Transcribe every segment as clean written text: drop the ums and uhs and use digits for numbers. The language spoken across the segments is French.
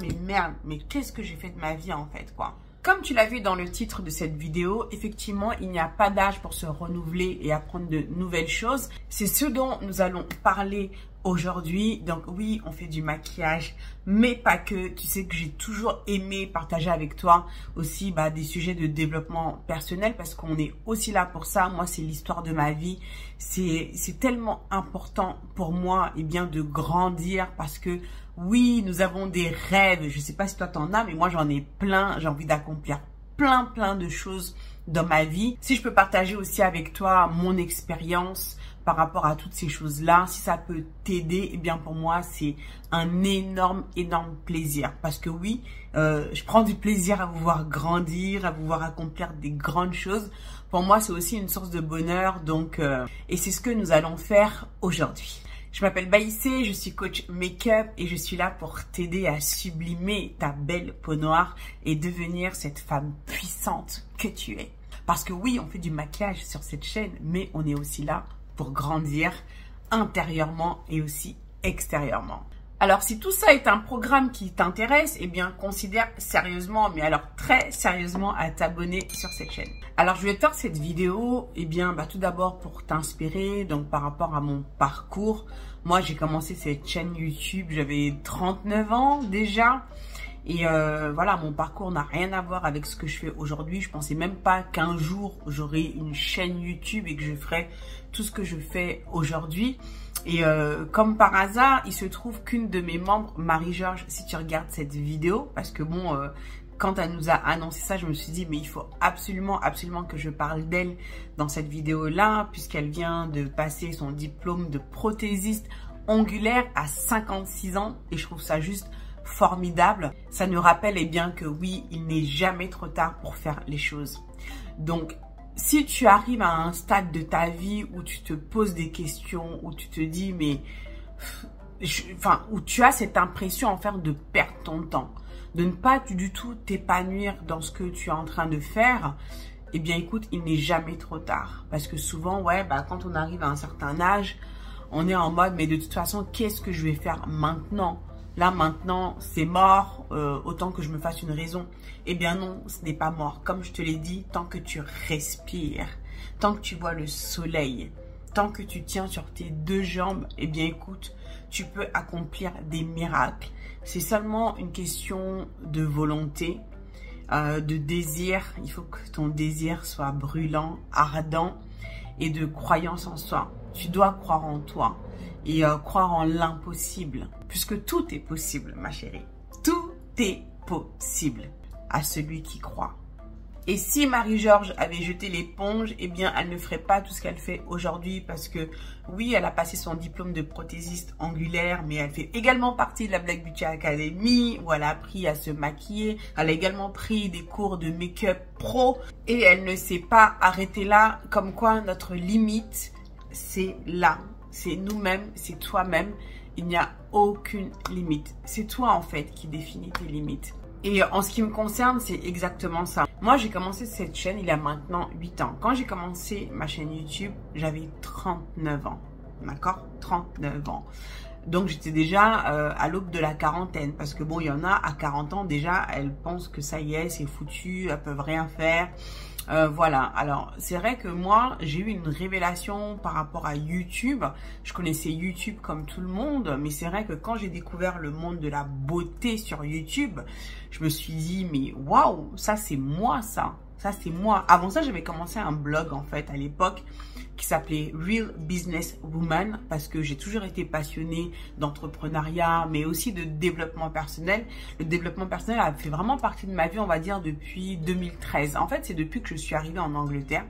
Mais merde, mais qu'est-ce que j'ai fait de ma vie en fait, quoi. Comme tu l'as vu dans le titre de cette vidéo, effectivement, il n'y a pas d'âge pour se renouveler et apprendre de nouvelles choses. C'est ce dont nous allons parler aujourd'hui. Donc oui, on fait du maquillage, mais pas que. Tu sais que j'ai toujours aimé partager avec toi aussi des sujets de développement personnel parce qu'on est aussi là pour ça. Moi, c'est l'histoire de ma vie. C'est tellement important pour moi de grandir parce que oui, nous avons des rêves. Je sais pas si toi t'en as, mais moi j'en ai plein. J'ai envie d'accomplir plein de choses dans ma vie. Si je peux partager aussi avec toi mon expérience par rapport à toutes ces choses-là, si ça peut t'aider, pour moi c'est un énorme plaisir. Parce que oui, je prends du plaisir à vous voir grandir, à vous voir accomplir des grandes choses. Pour moi, c'est aussi une source de bonheur. Donc, et c'est ce que nous allons faire aujourd'hui. Je m'appelle Baïssé, je suis coach make-up et je suis là pour t'aider à sublimer ta belle peau noire et devenir cette femme puissante que tu es. Parce que oui, on fait du maquillage sur cette chaîne, mais on est aussi là pour grandir intérieurement et aussi extérieurement. Alors, si tout ça est un programme qui t'intéresse, considère sérieusement, mais alors très sérieusement, à t'abonner sur cette chaîne. Alors, je vais te faire cette vidéo, tout d'abord pour t'inspirer, donc par rapport à mon parcours. Moi, j'ai commencé cette chaîne YouTube, j'avais 39 ans déjà. Et voilà, mon parcours n'a rien à voir avec ce que je fais aujourd'hui. Je pensais même pas qu'un jour, j'aurais une chaîne YouTube et que je ferais tout ce que je fais aujourd'hui. Et comme par hasard, il se trouve qu'une de mes membres, Marie-Georges, si tu regardes cette vidéo, parce que bon, quand elle nous a annoncé ça, je me suis dit, mais il faut absolument que je parle d'elle dans cette vidéo-là, puisqu'elle vient de passer son diplôme de prothésiste ongulaire à 56 ans. Et je trouve ça juste formidable. Ça nous rappelle que oui, il n'est jamais trop tard pour faire les choses. Donc, si tu arrives à un stade de ta vie où tu te poses des questions, où tu te dis, mais... où tu as cette impression en fait de perdre ton temps, de ne pas du tout t'épanouir dans ce que tu es en train de faire, écoute, il n'est jamais trop tard. Parce que souvent, quand on arrive à un certain âge, on est en mode, mais de toute façon, qu'est-ce que je vais faire maintenant ? Là, maintenant, c'est mort, autant que je me fasse une raison. Non, ce n'est pas mort. Comme je te l'ai dit, tant que tu respires, tant que tu vois le soleil, tant que tu tiens sur tes deux jambes, écoute, tu peux accomplir des miracles. C'est seulement une question de volonté, de désir. Il faut que ton désir soit brûlant, ardent et de croyance en soi. Tu dois croire en toi et croire en l'impossible, puisque tout est possible, ma chérie. Tout est possible à celui qui croit. Et si Marie-Georges avait jeté l'éponge, elle ne ferait pas tout ce qu'elle fait aujourd'hui parce que oui, elle a passé son diplôme de prothésiste angulaire, mais elle fait également partie de la Black Beauty Academy où elle a appris à se maquiller. Elle a également pris des cours de make-up pro et elle ne s'est pas arrêtée là, comme quoi notre limite, c'est là. C'est nous-mêmes, c'est toi-même. Il n'y a aucune limite. C'est toi, en fait, qui définis tes limites. Et en ce qui me concerne, c'est exactement ça. Moi, j'ai commencé cette chaîne il y a maintenant 8 ans. Quand j'ai commencé ma chaîne YouTube, j'avais 39 ans. D'accord ? 39 ans. Donc, j'étais déjà à l'aube de la quarantaine. Parce que bon, il y en a à 40 ans, déjà, elles pensent que ça y est, c'est foutu, elles peuvent rien faire. Voilà, alors c'est vrai que moi j'ai eu une révélation par rapport à YouTube. Je connaissais YouTube comme tout le monde, mais c'est vrai que quand j'ai découvert le monde de la beauté sur YouTube, je me suis dit mais waouh, ça c'est moi ça c'est moi. Avant ça j'avais commencé un blog en fait à l'époque qui s'appelait Real Business Woman parce que j'ai toujours été passionnée d'entrepreneuriat mais aussi de développement personnel. Le développement personnel a fait vraiment partie de ma vie, on va dire, depuis 2013. En fait, c'est depuis que je suis arrivée en Angleterre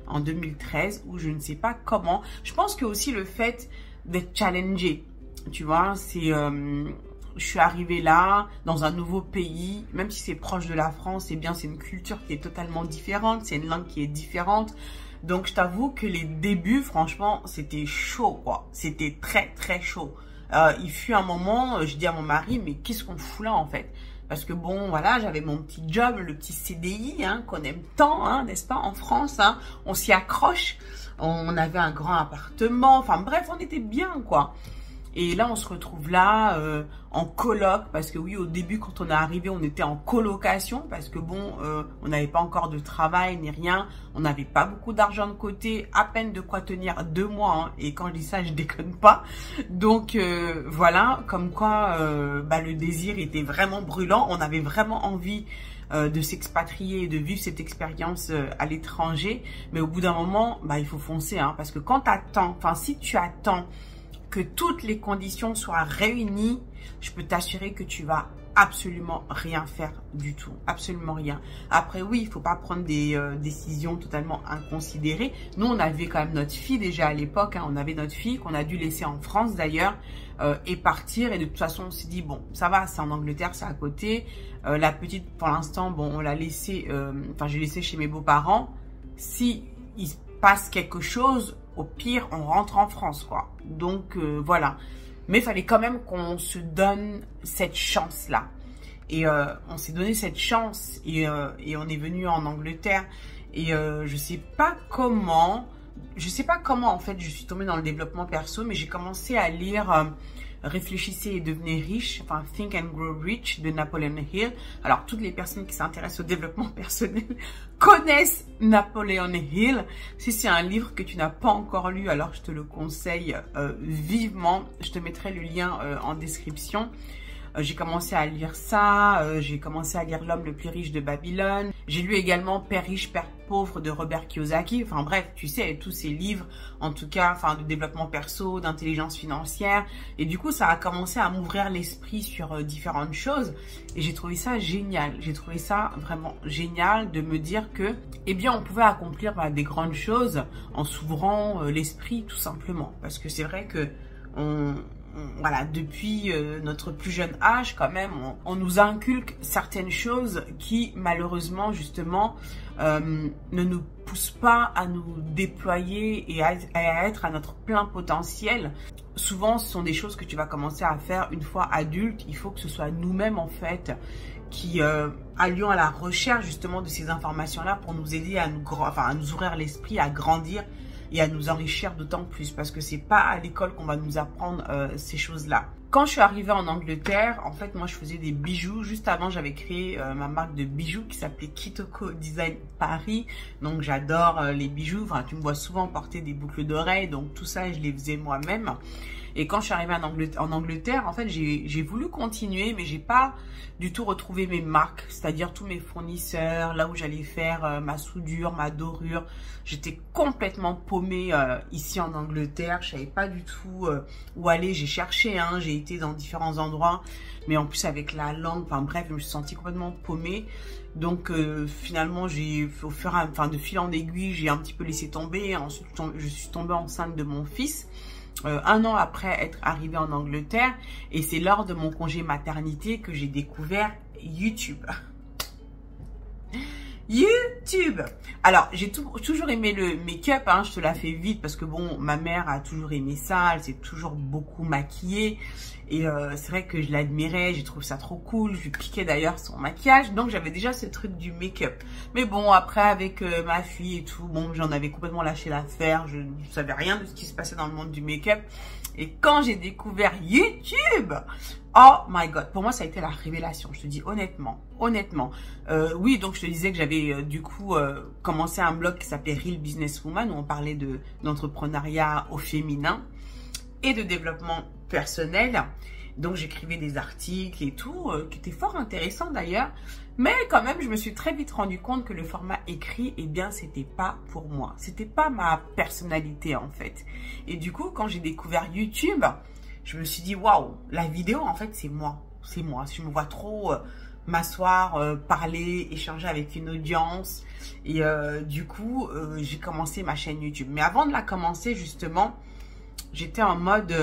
en 2013 où je ne sais pas comment. Je pense que aussi le fait d'être challengée, tu vois, c'est... je suis arrivée là, dans un nouveau pays, même si c'est proche de la France, c'est une culture qui est totalement différente, c'est une langue qui est différente. Donc, je t'avoue que les débuts, franchement, c'était chaud, quoi. C'était très chaud. Il fut un moment, je dis à mon mari, mais qu'est-ce qu'on fout là, en fait? Parce que bon, voilà, j'avais mon petit job, le petit CDI, qu'on aime tant, n'est-ce pas, en France, on s'y accroche. On avait un grand appartement, enfin bref, on était bien, quoi. Et là, on se retrouve là en coloc, parce que oui, au début, quand on est arrivé, on était en colocation, parce que bon, on n'avait pas encore de travail ni rien, on n'avait pas beaucoup d'argent de côté, à peine de quoi tenir 2 mois, hein, et quand je dis ça, je déconne pas. Donc voilà, comme quoi le désir était vraiment brûlant, on avait vraiment envie de s'expatrier et de vivre cette expérience à l'étranger, mais au bout d'un moment, il faut foncer, hein, parce que quand t'attends, enfin si tu attends que toutes les conditions soient réunies, je peux t'assurer que tu vas absolument rien faire du tout, absolument rien. Après oui, il faut pas prendre des décisions totalement inconsidérées. Nous, on avait quand même notre fille déjà à l'époque, hein, on avait notre fille qu'on a dû laisser en France d'ailleurs et partir. Et de toute façon, on s'est dit bon, ça va, c'est en Angleterre, c'est à côté. La petite, pour l'instant, bon, on l'a laissée, j'ai laissé chez mes beaux-parents. Si il se passe quelque chose, au pire, on rentre en France, quoi. Donc, voilà. Mais il fallait quand même qu'on se donne cette chance-là. Et on s'est donné cette chance et on est venu en Angleterre. Et je sais pas comment, en fait, je suis tombée dans le développement perso, mais j'ai commencé à lire Réfléchissez et devenez riche, enfin Think and Grow Rich de Napoleon Hill. Alors, toutes les personnes qui s'intéressent au développement personnel connaissent Napoleon Hill. Si c'est un livre que tu n'as pas encore lu, alors je te le conseille vivement. Je te mettrai le lien en description. J'ai commencé à lire ça, j'ai commencé à lire L'homme le plus riche de Babylone. J'ai lu également Père riche, Père pauvre de Robert Kiyosaki. Enfin bref, tu sais, tous ces livres, en tout cas, enfin de développement perso, d'intelligence financière. Et du coup, ça a commencé à m'ouvrir l'esprit sur différentes choses. Et j'ai trouvé ça génial. J'ai trouvé ça vraiment génial de me dire que, eh bien, on pouvait accomplir des grandes choses en s'ouvrant l'esprit, tout simplement. Parce que c'est vrai que voilà, depuis notre plus jeune âge, quand même, on nous inculque certaines choses qui, malheureusement, justement, ne nous poussent pas à nous déployer et à être à notre plein potentiel. Souvent, ce sont des choses que tu vas commencer à faire une fois adulte. Il faut que ce soit nous-mêmes, en fait, qui allions à la recherche, justement, de ces informations-là pour nous aider à nous ouvrir l'esprit, à grandir et à nous enrichir d'autant plus, parce que c'est pas à l'école qu'on va nous apprendre ces choses-là. Quand je suis arrivée en Angleterre, en fait, moi, je faisais des bijoux. Juste avant, j'avais créé ma marque de bijoux qui s'appelait Kitoko Design Paris. Donc, j'adore les bijoux. Enfin, tu me vois souvent porter des boucles d'oreilles. Donc, tout ça, je les faisais moi-même. Et quand je suis arrivée en Angleterre, en fait, j'ai voulu continuer, mais j'ai pas du tout retrouvé mes marques, c'est-à-dire tous mes fournisseurs, là où j'allais faire ma soudure, ma dorure. J'étais complètement paumée ici en Angleterre. Je savais pas du tout où aller. J'ai cherché, hein, j'ai été dans différents endroits, mais en plus avec la langue, enfin bref, je me suis sentie complètement paumée. Donc finalement, de fil en aiguille, j'ai un petit peu laissé tomber. Ensuite, je suis tombée enceinte de mon fils. 1 an après être arrivée en Angleterre, et c'est lors de mon congé maternité que j'ai découvert YouTube. YouTube. Alors, j'ai toujours aimé le make-up, hein, je te la fais vite parce que bon, ma mère a toujours aimé ça, elle s'est toujours beaucoup maquillée et c'est vrai que je l'admirais, j'ai trouvé ça trop cool, je lui piquais d'ailleurs son maquillage, donc j'avais déjà ce truc du make-up. Mais bon, après avec ma fille et tout, bon, j'en avais complètement lâché l'affaire, je ne savais rien de ce qui se passait dans le monde du make-up. Et quand j'ai découvert YouTube, oh my god, pour moi ça a été la révélation, je te dis honnêtement. Oui, donc je te disais que j'avais du coup commencé un blog qui s'appelait Real Business Woman, où on parlait d'entrepreneuriat au féminin et de développement personnel. Donc j'écrivais des articles et tout, qui étaient fort intéressants d'ailleurs. Mais quand même, je me suis très vite rendu compte que le format écrit, eh bien, c'était pas pour moi. C'était pas ma personnalité, en fait. Et du coup, quand j'ai découvert YouTube, je me suis dit, waouh, la vidéo, en fait, c'est moi. C'est moi. Je me vois trop m'asseoir, parler, échanger avec une audience. Et du coup, j'ai commencé ma chaîne YouTube. Mais avant de la commencer, justement, j'étais en mode...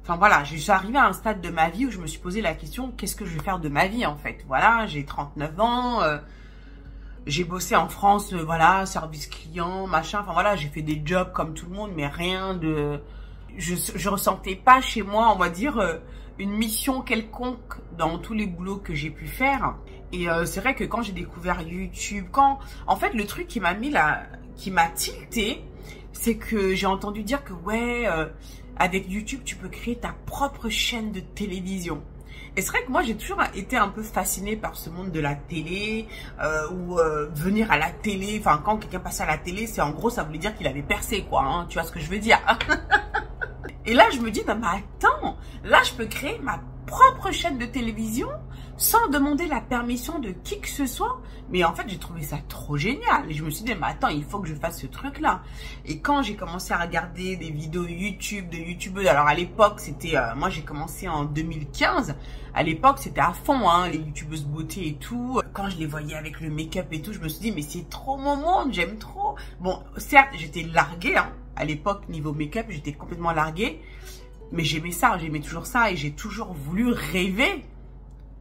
Enfin voilà, je suis arrivée à un stade de ma vie où je me suis posé la question, qu'est-ce que je vais faire de ma vie en fait? Voilà, j'ai 39 ans, j'ai bossé en France, voilà, service client, machin, enfin voilà, j'ai fait des jobs comme tout le monde, mais rien de... Je ressentais pas chez moi, on va dire, une mission quelconque dans tous les boulots que j'ai pu faire. Et c'est vrai que quand j'ai découvert YouTube, en fait, le truc qui m'a tilté, c'est que j'ai entendu dire que ouais... avec YouTube, tu peux créer ta propre chaîne de télévision. Et c'est vrai que moi, j'ai toujours été un peu fascinée par ce monde de la télé, venir à la télé. Enfin, quand quelqu'un passait à la télé, c'est en gros, ça voulait dire qu'il avait percé, quoi. Hein, tu vois ce que je veux dire? Et là, je me dis, non, mais attends, là, je peux créer ma propre chaîne de télévision sans demander la permission de qui que ce soit. Mais en fait, j'ai trouvé ça trop génial. Et je me suis dit, mais attends, il faut que je fasse ce truc-là. Et quand j'ai commencé à regarder des vidéos YouTube de YouTubeuses, alors à l'époque, c'était, moi j'ai commencé en 2015. À l'époque, c'était à fond, hein, les YouTubeuses beauté et tout. Quand je les voyais avec le make-up et tout, je me suis dit, mais c'est trop mon monde, j'aime trop. Bon, certes, j'étais larguée, hein. À l'époque, niveau make-up, j'étais complètement larguée. Mais j'aimais ça, j'aimais toujours ça. Et j'ai toujours voulu rêver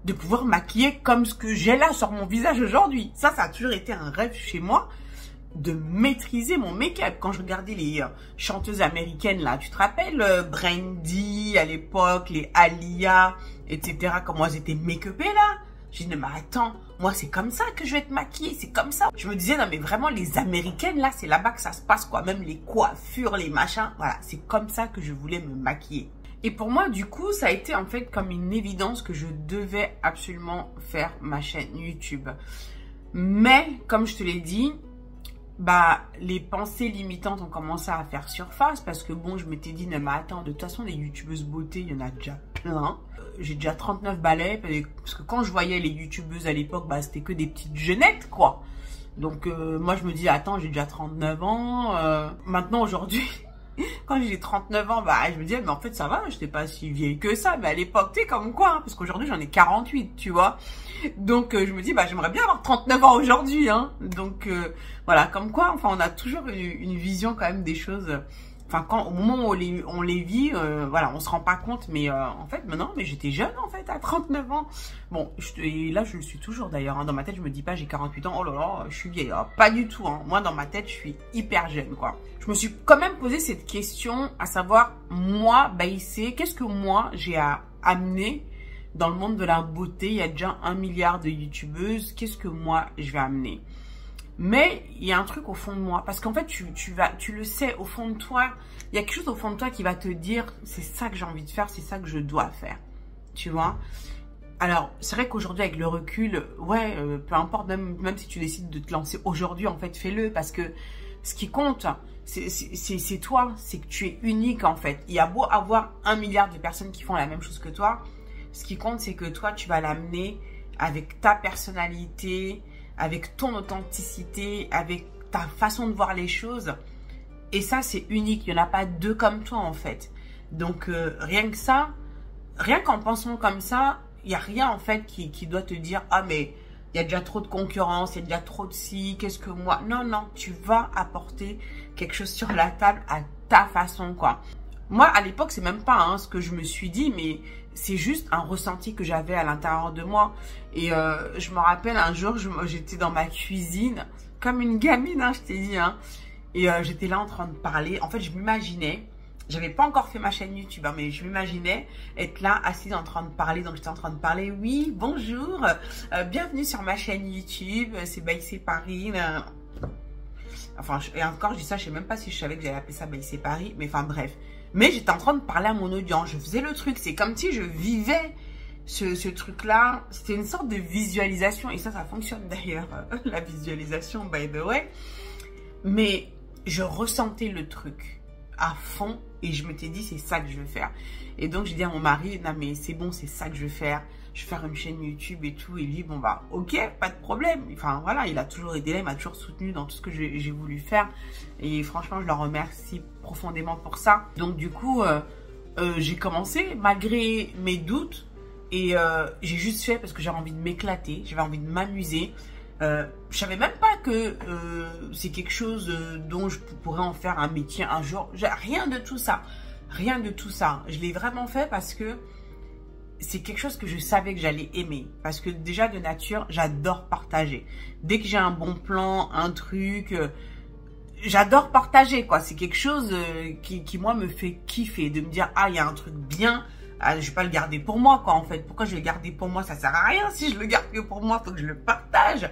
de pouvoir maquiller comme ce que j'ai là sur mon visage aujourd'hui. Ça a toujours été un rêve chez moi, de maîtriser mon make-up. Quand je regardais les chanteuses américaines, là, tu te rappelles, Brandy, à l'époque, les Alia, etc., comment elles étaient make-upées, là? J'ai dit, mais attends, moi, c'est comme ça que je vais être maquillée, c'est comme ça. Je me disais, non, mais vraiment, les américaines, là, c'est là-bas que ça se passe, quoi. Même les coiffures, les machins, voilà, c'est comme ça que je voulais me maquiller. Et pour moi, du coup, ça a été en fait comme une évidence que je devais absolument faire ma chaîne YouTube. Mais, comme je te l'ai dit, bah, les pensées limitantes ont commencé à faire surface parce que bon, je m'étais dit, non, mais attends, de toute façon, les youtubeuses beauté, il y en a déjà plein. J'ai déjà 39 balais parce que quand je voyais les youtubeuses à l'époque, bah, c'était que des petites jeunettes, quoi. Donc, moi, je me dis, attends, j'ai déjà 39 ans. Maintenant, aujourd'hui... Quand j'ai 39 ans, bah, je me disais, mais en fait, ça va, je n'étais pas si vieille que ça. Mais à l'époque, tu sais, comme quoi, hein, parce qu'aujourd'hui, j'en ai 48, tu vois. Donc, je me dis, bah, j'aimerais bien avoir 39 ans aujourd'hui, hein. Donc, voilà, comme quoi, enfin, on a toujours une vision quand même des choses. Enfin, au moment où on les vit, voilà, on se rend pas compte. Mais en fait, maintenant, mais j'étais jeune, en fait, à 39 ans. Bon, et là, je le suis toujours, d'ailleurs. Hein. Dans ma tête, je me dis pas, j'ai 48 ans, oh là là, je suis vieille. Alors, pas du tout, hein. Moi, dans ma tête, je suis hyper jeune, quoi. Je me suis quand même posé cette question, à savoir, moi, Baïssé, qu'est-ce que moi, j'ai à amener dans le monde de la beauté? Il y a déjà 1 milliard de youtubeuses. Qu'est-ce que moi, je vais amener? Mais il y a un truc au fond de moi, parce qu'en fait, tu le sais, au fond de toi, il y a quelque chose au fond de toi qui va te dire, c'est ça que j'ai envie de faire, c'est ça que je dois faire, tu vois. Alors, c'est vrai qu'aujourd'hui, avec le recul, ouais, peu importe, même si tu décides de te lancer aujourd'hui, en fait, fais-le, parce que ce qui compte, c'est toi, c'est que tu es unique, en fait. Il y a beau avoir 1 milliard de personnes qui font la même chose que toi, ce qui compte, c'est que toi, tu vas l'amener avec ta personnalité, avec ton authenticité, avec ta façon de voir les choses. Et ça, c'est unique. Il n'y en a pas deux comme toi, en fait. Donc, rien que ça, rien qu'en pensant comme ça, il n'y a rien, en fait, qui doit te dire « Ah, mais il y a déjà trop de concurrence, il y a déjà trop de ci, qu'est-ce que moi... » Non, non, tu vas apporter quelque chose sur la table à ta façon, quoi. Moi, à l'époque, c'est même pas hein, ce que je me suis dit, mais c'est juste un ressenti que j'avais à l'intérieur de moi. Et je me rappelle un jour, j'étais dans ma cuisine, comme une gamine, hein, je t'ai dit. Hein, et j'étais là en train de parler. En fait, je m'imaginais, j'avais pas encore fait ma chaîne YouTube, hein, mais je m'imaginais être là, assise en train de parler. Donc, j'étais en train de parler. Oui, bonjour, bienvenue sur ma chaîne YouTube, c'est Baïssé Paris. Enfin, et encore, je dis ça, je sais même pas si je savais que j'allais appeler ça Baïssé Paris, mais enfin, bref. Mais j'étais en train de parler à mon audience. Je faisais le truc. C'est comme si je vivais ce truc-là. C'était une sorte de visualisation. Et ça fonctionne d'ailleurs. La visualisation, by the way. Mais je ressentais le truc à fond. Et je m'étais dit, c'est ça que je veux faire. Et donc, j'ai dit à mon mari, non mais c'est bon, c'est ça que je veux faire. Je vais faire une chaîne YouTube et tout. Et lui, bon bah, ok, pas de problème. Enfin, voilà, il a toujours été là. Il m'a toujours soutenu dans tout ce que j'ai voulu faire. Et franchement, je le remercie profondément pour ça. Donc, du coup, j'ai commencé malgré mes doutes. Et j'ai juste fait parce que j'avais envie de m'éclater. J'avais envie de m'amuser. Je savais même pas que c'est quelque chose dont je pourrais en faire un métier un jour. Rien de tout ça. Rien de tout ça. Je l'ai vraiment fait parce que c'est quelque chose que je savais que j'allais aimer. Parce que déjà de nature, j'adore partager. Dès que j'ai un bon plan, un truc, j'adore partager, quoi. C'est quelque chose qui, moi, me fait kiffer. De me dire, ah, il y a un truc bien, ah, je vais pas le garder pour moi, quoi, en fait. Pourquoi je vais le garder pour moi? Ça sert à rien. Si je le garde que pour moi, faut que je le partage.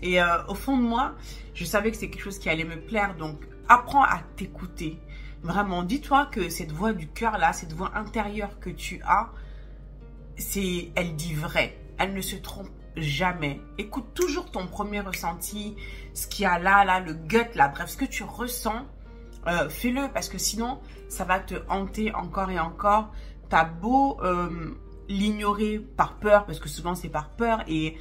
Et au fond de moi, je savais que c'est quelque chose qui allait me plaire. Donc, apprends à t'écouter. Vraiment, dis-toi que cette voix du cœur là, cette voix intérieure que tu as, elle dit vrai. Elle ne se trompe jamais. Écoute toujours ton premier ressenti, ce qu'il y a là, le gut là, bref, ce que tu ressens, fais-le parce que sinon, ça va te hanter encore et encore. T'as beau l'ignorer par peur, parce que souvent c'est par peur et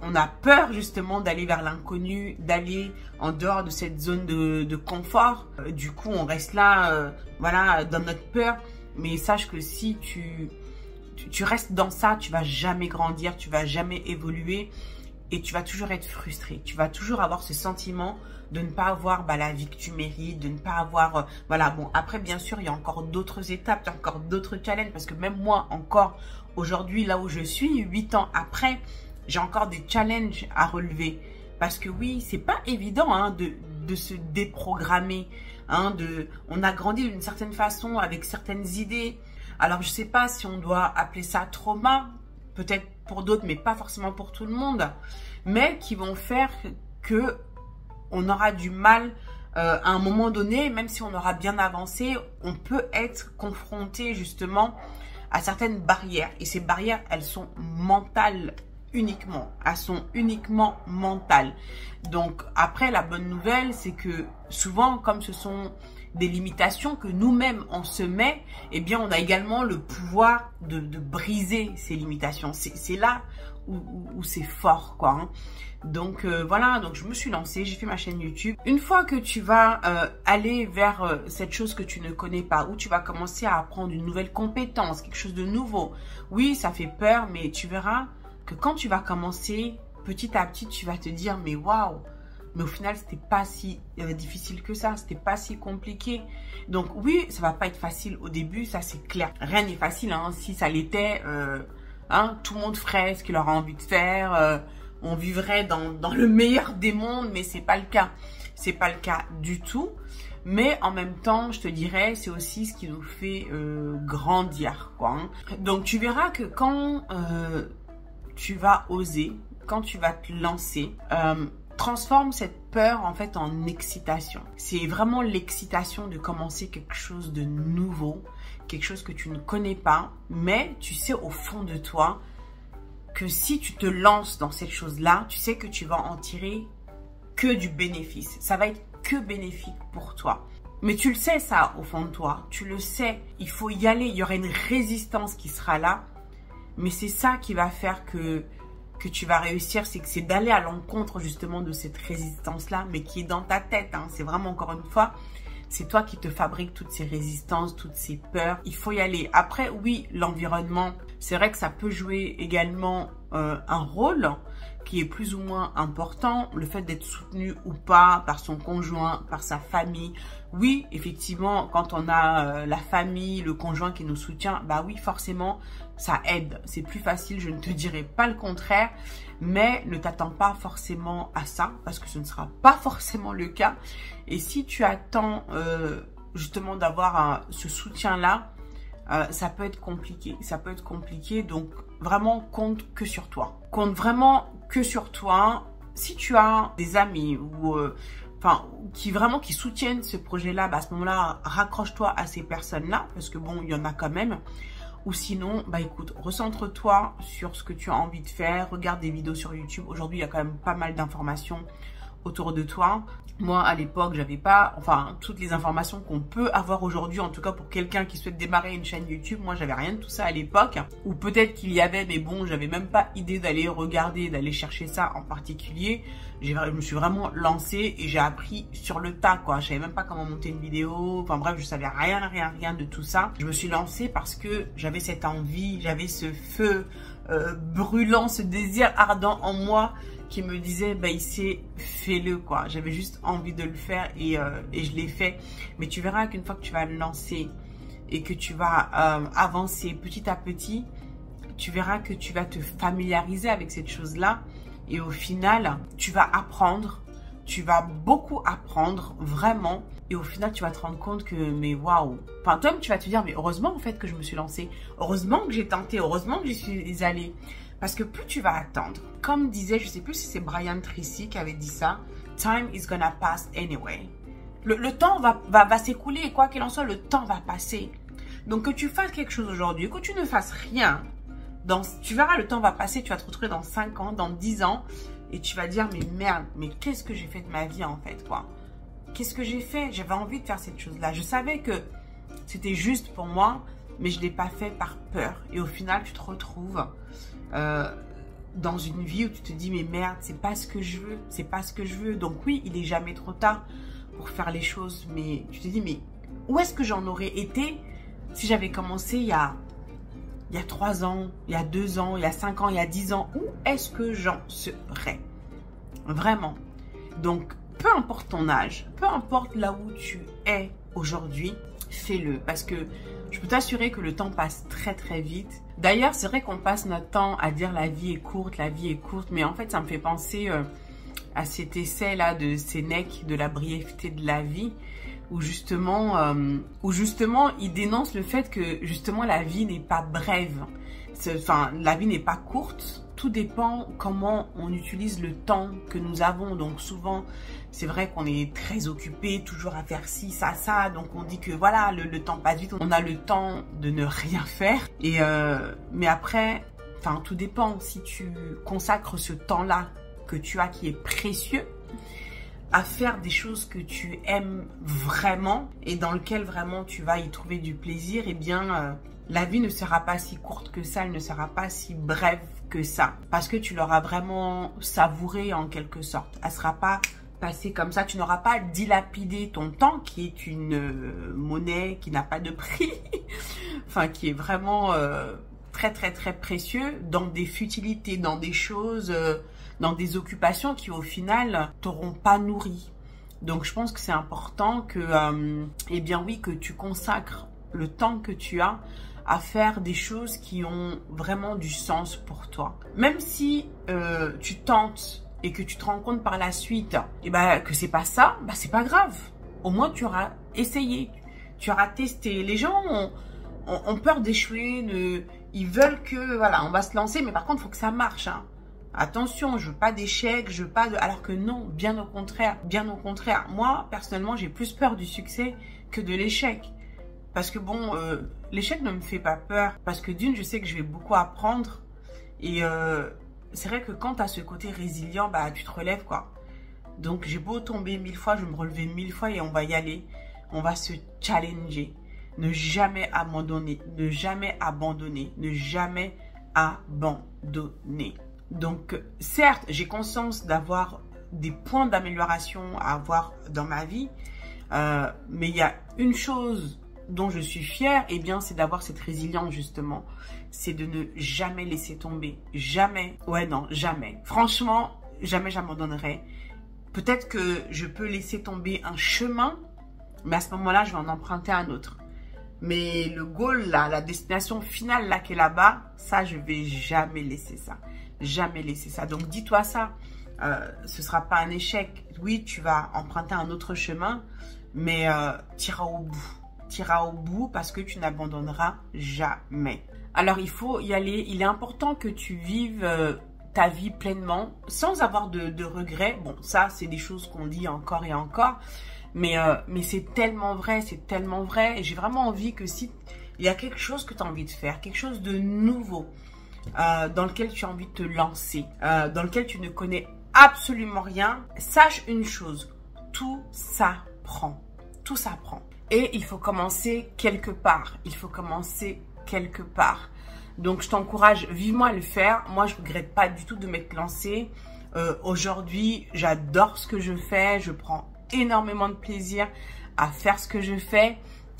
on a peur justement d'aller vers l'inconnu, d'aller en dehors de cette zone de confort. Du coup, on reste là, voilà, dans notre peur. Mais sache que si tu restes dans ça, tu vas jamais grandir, tu vas jamais évoluer et tu vas toujours être frustré. Tu vas toujours avoir ce sentiment de ne pas avoir la vie que tu mérites, de ne pas avoir... voilà, bon, après, bien sûr, il y a encore d'autres étapes, il y a encore d'autres challenges parce que même moi, encore aujourd'hui, là où je suis, 8 ans après, j'ai encore des challenges à relever. Parce que oui, c'est pas évident hein, de se déprogrammer. Hein, on a grandi d'une certaine façon avec certaines idées. Alors, je sais pas si on doit appeler ça trauma, peut-être pour d'autres, mais pas forcément pour tout le monde, mais qui vont faire que on aura du mal à un moment donné, même si on aura bien avancé, on peut être confronté justement à certaines barrières. Et ces barrières, elles sont mentales uniquement. Elles sont uniquement mentales. Donc après, la bonne nouvelle, c'est que souvent, comme ce sont des limitations que nous-mêmes on se met, eh bien on a également le pouvoir de briser ces limitations. C'est là où c'est fort quoi. Hein. Donc voilà, donc je me suis lancée, j'ai fait ma chaîne YouTube. Une fois que tu vas aller vers cette chose que tu ne connais pas, où tu vas commencer à apprendre une nouvelle compétence, quelque chose de nouveau. Oui, ça fait peur, mais tu verras que quand tu vas commencer, petit à petit, tu vas te dire mais waouh. Mais au final, c'était pas si difficile que ça. C'était pas si compliqué. Donc oui, ça va pas être facile au début, ça c'est clair. Rien n'est facile. Hein. Si ça l'était, tout le monde ferait ce qu'il aura envie de faire. On vivrait dans le meilleur des mondes, mais c'est pas le cas. C'est pas le cas du tout. Mais en même temps, je te dirais, c'est aussi ce qui nous fait grandir, quoi. Hein. Donc tu verras que quand tu vas oser, quand tu vas te lancer, transforme cette peur en fait en excitation. C'est vraiment l'excitation de commencer quelque chose de nouveau, quelque chose que tu ne connais pas, mais tu sais au fond de toi que si tu te lances dans cette chose-là, tu sais que tu vas en tirer que du bénéfice. Ça va être que bénéfique pour toi. Mais tu le sais ça au fond de toi, tu le sais, il faut y aller, il y aura une résistance qui sera là, mais c'est ça qui va faire que tu vas réussir, c'est d'aller à l'encontre justement de cette résistance-là, mais qui est dans ta tête. Hein. C'est vraiment, encore une fois, c'est toi qui te fabriques toutes ces résistances, toutes ces peurs. Il faut y aller. Après, oui, l'environnement, c'est vrai que ça peut jouer également un rôle qui est plus ou moins important. Le fait d'être soutenu ou pas par son conjoint, par sa famille. Oui, effectivement, quand on a la famille, le conjoint qui nous soutient, bah oui, forcément, ça aide. C'est plus facile, je ne te dirai pas le contraire, mais ne t'attends pas forcément à ça, parce que ce ne sera pas forcément le cas. Et si tu attends justement d'avoir ce soutien-là, ça peut être compliqué. Ça peut être compliqué, donc vraiment compte que sur toi. Compte vraiment que sur toi. Si tu as des amis ou qui soutiennent ce projet-là, bah à ce moment-là, raccroche-toi à ces personnes-là, parce que bon, il y en a quand même. Ou sinon, bah écoute, recentre-toi sur ce que tu as envie de faire, regarde des vidéos sur YouTube. Aujourd'hui, il y a quand même pas mal d'informations autour de toi. Moi, à l'époque, j'avais pas, toutes les informations qu'on peut avoir aujourd'hui, en tout cas pour quelqu'un qui souhaite démarrer une chaîne YouTube. Moi, j'avais rien de tout ça à l'époque. Ou peut-être qu'il y avait, mais bon, j'avais même pas idée d'aller regarder, d'aller chercher ça en particulier. Je me suis vraiment lancée et j'ai appris sur le tas, quoi. Je savais même pas comment monter une vidéo. Enfin bref, je savais rien de tout ça. Je me suis lancée parce que j'avais cette envie, j'avais ce feu brûlant, ce désir ardent en moi qui me disait, bah ici, fais-le, quoi. J'avais juste envie de le faire et je l'ai fait. Mais tu verras qu'une fois que tu vas le lancer et que tu vas avancer petit à petit, tu verras que tu vas te familiariser avec cette chose-là. Et au final, tu vas apprendre, tu vas beaucoup apprendre, vraiment. Et au final, tu vas te rendre compte que, mais waouh. Enfin, toi-même, tu vas te dire, mais heureusement, en fait, que je me suis lancée. Heureusement que j'ai tenté, heureusement que j'y suis allée. Parce que plus tu vas attendre, comme disait, je sais plus si c'est Brian Tracy qui avait dit ça, time is gonna pass anyway. Le temps va s'écouler et quoi qu'il en soit, le temps va passer. Donc que tu fasses quelque chose aujourd'hui, que tu ne fasses rien, tu verras, le temps va passer, tu vas te retrouver dans 5 ans, dans 10 ans, et tu vas dire, mais merde, mais qu'est-ce que j'ai fait de ma vie en fait, quoi? Qu'est-ce que j'ai fait? J'avais envie de faire cette chose-là. Je savais que c'était juste pour moi, mais je ne l'ai pas fait par peur. Et au final, tu te retrouves dans une vie où tu te dis, mais merde, c'est pas ce que je veux, c'est pas ce que je veux. Donc oui, il n'est jamais trop tard pour faire les choses, mais tu te dis, mais où est-ce que j'en aurais été si j'avais commencé il y a 3 ans, il y a 2 ans, il y a 5 ans, il y a 10 ans? Où est-ce que j'en serais? Vraiment. Donc, peu importe ton âge, peu importe là où tu es aujourd'hui, fais-le. Parce que je peux t'assurer que le temps passe très très vite. D'ailleurs, c'est vrai qu'on passe notre temps à dire la vie est courte, mais en fait, ça me fait penser à cet essai-là de Sénèque, de la brièveté de la vie, où justement, il dénonce le fait que justement la vie n'est pas brève. Enfin, la vie n'est pas courte. Tout dépend comment on utilise le temps que nous avons. Donc souvent, c'est vrai qu'on est très occupé, toujours à faire ci, ça. Donc on dit que voilà, le temps passe vite. On a le temps de ne rien faire. Mais après, enfin, tout dépend. Si tu consacres ce temps-là que tu as, qui est précieux, à faire des choses que tu aimes vraiment et dans lequel vraiment tu vas y trouver du plaisir, eh bien, la vie ne sera pas si courte que ça, elle ne sera pas si brève que ça. Parce que tu l'auras vraiment savouré en quelque sorte. Elle ne sera pas passée comme ça. Tu n'auras pas dilapidé ton temps, qui est une monnaie qui n'a pas de prix. Enfin, qui est vraiment très, très, très précieux dans des futilités, dans des choses... dans des occupations qui au final t'auront pas nourri. Donc je pense que c'est important que, eh bien oui, que tu consacres le temps que tu as à faire des choses qui ont vraiment du sens pour toi. Même si tu tentes et que tu te rends compte par la suite que c'est pas ça, c'est pas grave. Au moins tu auras essayé, tu auras testé. Les gens ont peur d'échouer, ils veulent que, voilà, on va se lancer, mais par contre il faut que ça marche, hein. Attention, je veux pas d'échec, je veux pas de... Alors que non, bien au contraire, bien au contraire. Moi, personnellement, j'ai plus peur du succès que de l'échec. Parce que bon, l'échec ne me fait pas peur. Parce que d'une, je sais que je vais beaucoup apprendre. Et c'est vrai que quand tu as ce côté résilient, tu te relèves, quoi. Donc, j'ai beau tomber 1000 fois, je vais me relever 1000 fois et on va y aller. On va se challenger. Ne jamais abandonner, ne jamais abandonner, ne jamais abandonner. Donc, certes, j'ai conscience d'avoir des points d'amélioration à avoir dans ma vie, mais il y a une chose dont je suis fière, eh bien, c'est d'avoir cette résilience, justement. C'est de ne jamais laisser tomber. Jamais. Ouais, non, jamais. Franchement, jamais j'abandonnerai. Peut-être que je peux laisser tomber un chemin, mais à ce moment-là, je vais en emprunter un autre. Mais le goal, là, la destination finale, là, qui est là-bas, ça, je vais jamais laisser ça. Jamais laisser ça. Donc, dis-toi ça. Ce sera pas un échec. Oui, tu vas emprunter un autre chemin, mais tu iras au bout. Tu iras au bout parce que tu n'abandonneras jamais. Alors, il faut y aller. Il est important que tu vives ta vie pleinement, sans avoir de regrets. Bon, ça, c'est des choses qu'on dit encore et encore. Mais c'est tellement vrai, c'est tellement vrai. Et j'ai vraiment envie que si il y a quelque chose que tu as envie de faire, quelque chose de nouveau, dans lequel tu as envie de te lancer, dans lequel tu ne connais absolument rien, sache une chose, tout s'apprend. Tout s'apprend. Et il faut commencer quelque part. Il faut commencer quelque part. Donc, je t'encourage vivement à le faire. Moi, je ne regrette pas du tout de m'être lancée. Aujourd'hui, j'adore ce que je fais. Je prends énormément de plaisir à faire ce que je fais.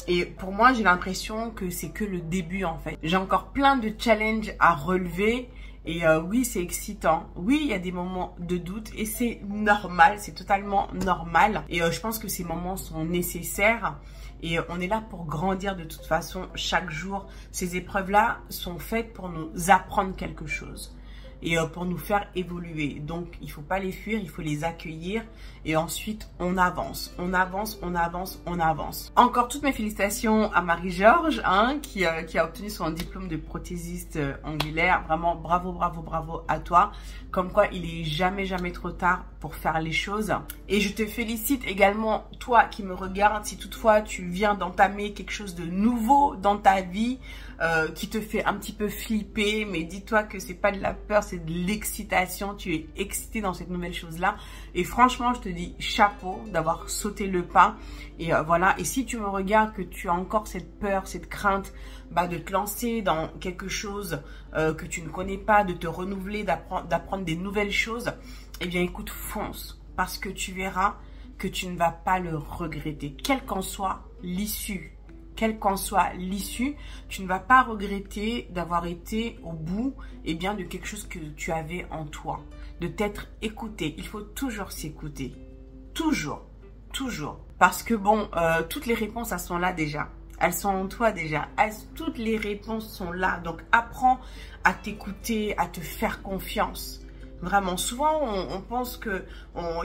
Et pour moi, j'ai l'impression que c'est que le début, en fait. J'ai encore plein de challenges à relever. Et oui, c'est excitant. Oui, il y a des moments de doute. Et c'est normal, c'est totalement normal. Et je pense que ces moments sont nécessaires. Et on est là pour grandir de toute façon chaque jour. Ces épreuves-là sont faites pour nous apprendre quelque chose. et pour nous faire évoluer. Donc, il faut pas les fuir, il faut les accueillir et ensuite, on avance, on avance, on avance, on avance. Encore toutes mes félicitations à Marie-Georges hein, qui a obtenu son diplôme de prothésiste angulaire. Vraiment, bravo, bravo, bravo à toi. Comme quoi, il est jamais, jamais trop tard pour faire les choses. Et je te félicite également, toi qui me regardes, si toutefois tu viens d'entamer quelque chose de nouveau dans ta vie, qui te fait un petit peu flipper, mais dis-toi que c'est pas de la peur, c'est de l'excitation. Tu es excité dans cette nouvelle chose-là. Et franchement, je te dis chapeau d'avoir sauté le pas. Et voilà. Et si tu me regardes, que tu as encore cette peur, cette crainte, de te lancer dans quelque chose que tu ne connais pas, de te renouveler, d'apprendre des nouvelles choses, eh bien écoute, fonce. Parce que tu verras que tu ne vas pas le regretter. Quelle qu'en soit l'issue. Quelle qu'en soit l'issue, tu ne vas pas regretter d'avoir été au bout de quelque chose que tu avais en toi. De t'être écouté. Il faut toujours s'écouter. Toujours. Toujours. Parce que toutes les réponses, elles sont là déjà. Elles sont en toi déjà. Toutes les réponses sont là. Donc, apprends à t'écouter, à te faire confiance. Vraiment, souvent, on pense que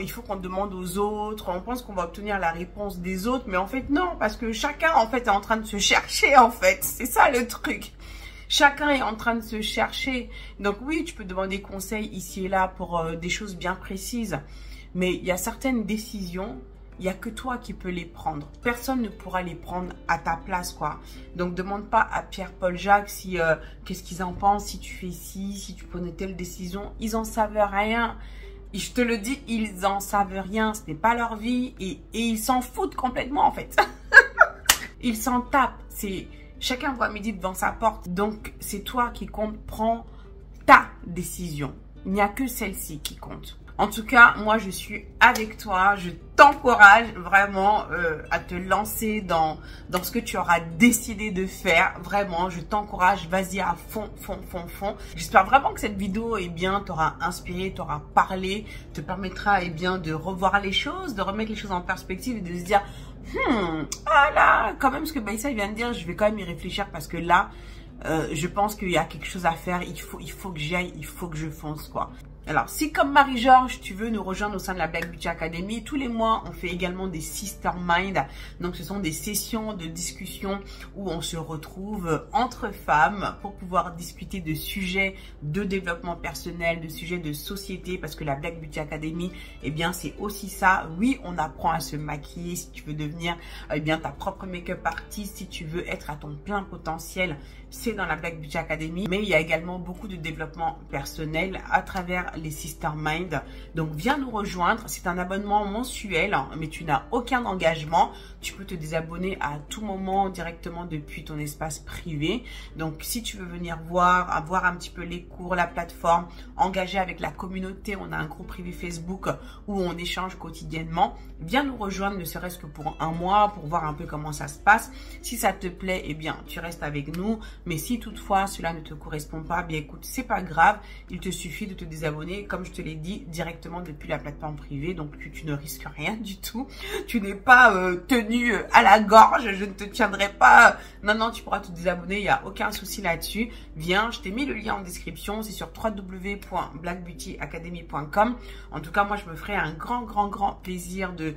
il faut qu'on demande aux autres, on pense qu'on va obtenir la réponse des autres, mais en fait, non, parce que chacun, en fait, est en train de se chercher, en fait. C'est ça, le truc. Chacun est en train de se chercher. Donc, oui, tu peux demander conseil ici et là pour des choses bien précises, mais il y a certaines décisions, il n'y a que toi qui peux les prendre. Personne ne pourra les prendre à ta place, quoi. Donc, demande pas à Pierre, Paul, Jacques si qu'est-ce qu'ils en pensent, si tu fais ci, si tu prenais telle décision. Ils en savent rien. Et je te le dis, ils en savent rien. Ce n'est pas leur vie et ils s'en foutent complètement, en fait. Ils s'en tapent. Chacun voit midi devant sa porte. Donc, c'est toi qui compte. Prends ta décision. Il n'y a que celle-ci qui compte. En tout cas, moi, je suis avec toi. Je t'encourage vraiment à te lancer dans ce que tu auras décidé de faire. Vraiment, je t'encourage. Vas-y à fond, fond, fond, fond. J'espère vraiment que cette vidéo, t'aura inspiré, t'aura parlé, te permettra, de revoir les choses, de remettre les choses en perspective et de se dire, ah là, quand même, ce que Baïssa vient de dire, je vais quand même y réfléchir parce que là, je pense qu'il y a quelque chose à faire. Il faut que j'y aille, il faut que je fonce, quoi. Alors, si comme Marie-Georges, tu veux nous rejoindre au sein de la Black Beauty Academy, tous les mois, on fait également des Sister Mind. Donc, ce sont des sessions de discussion où on se retrouve entre femmes pour pouvoir discuter de sujets de développement personnel, de sujets de société, parce que la Black Beauty Academy, c'est aussi ça. Oui, on apprend à se maquiller si tu veux devenir, ta propre make-up artiste, si tu veux être à ton plein potentiel, c'est dans la Black Beauty Academy. Mais il y a également beaucoup de développement personnel à travers les Sister Mind. Donc, viens nous rejoindre. C'est un abonnement mensuel, mais tu n'as aucun engagement. Tu peux te désabonner à tout moment directement depuis ton espace privé. Donc, si tu veux venir voir un petit peu les cours, la plateforme, engager avec la communauté, on a un groupe privé Facebook où on échange quotidiennement. Viens nous rejoindre, ne serait-ce que pour un mois, pour voir un peu comment ça se passe. Si ça te plaît, tu restes avec nous. Mais si toutefois cela ne te correspond pas, écoute, c'est pas grave. Il te suffit de te désabonner, comme je te l'ai dit, directement depuis la plateforme privée. Donc, tu ne risques rien du tout. Tu n'es pas tenu à la gorge. Je ne te tiendrai pas. Non, tu pourras te désabonner. Il n'y a aucun souci là-dessus. Viens, je t'ai mis le lien en description. C'est sur www.blackbeautyacademy.com. En tout cas, moi, je me ferai un grand plaisir de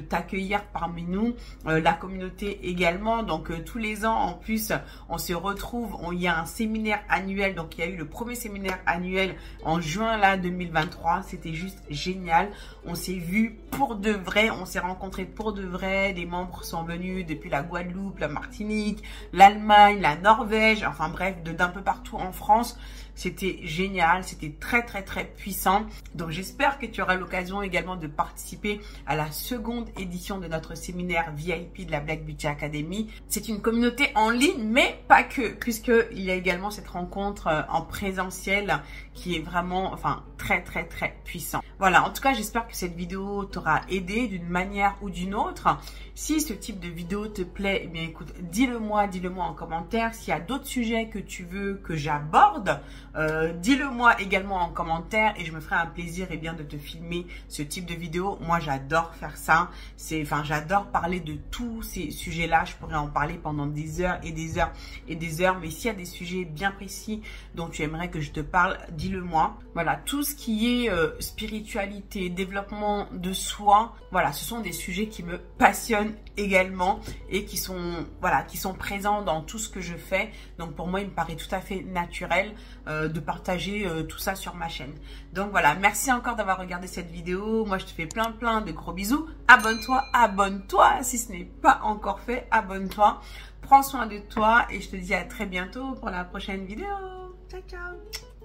t'accueillir parmi nous. La communauté également. Donc, tous les ans, en plus, on se retrouve. Il y a un séminaire annuel. Donc, il y a eu le premier séminaire annuel en juin 2023. C'était juste génial. On s'est vu pour de vrai. On s'est rencontrés pour de vrai. Des membres sont venus depuis la Guadeloupe, la Martinique, l'Allemagne, la Norvège. Enfin bref, d'un peu partout en France. C'était génial, c'était très puissant. Donc j'espère que tu auras l'occasion également de participer à la seconde édition de notre séminaire VIP de la Black Beauty Academy. C'est une communauté en ligne, mais pas que, puisqu'il y a également cette rencontre en présentiel qui est vraiment, très puissant. Voilà, en tout cas, j'espère que cette vidéo t'aura aidé d'une manière ou d'une autre. Si ce type de vidéo te plaît, écoute, dis-le moi en commentaire. S'il y a d'autres sujets que tu veux que j'aborde, Dis-le moi également en commentaire et je me ferai un plaisir et bien de te filmer ce type de vidéo. Moi, j'adore faire ça. J'adore parler de tous ces sujets-là. Je pourrais en parler pendant des heures et des heures et des heures. Mais s'il y a des sujets bien précis dont tu aimerais que je te parle, dis-le moi. Voilà, tout ce qui est spiritualité, développement de soi, voilà, ce sont des sujets qui me passionnent également et qui sont présents dans tout ce que je fais. Donc pour moi, il me paraît tout à fait naturel de partager tout ça sur ma chaîne. Donc voilà, merci encore d'avoir regardé cette vidéo. Moi, je te fais plein de gros bisous. Abonne-toi si ce n'est pas encore fait. Abonne-toi, prends soin de toi et je te dis à très bientôt pour la prochaine vidéo. Ciao, ciao.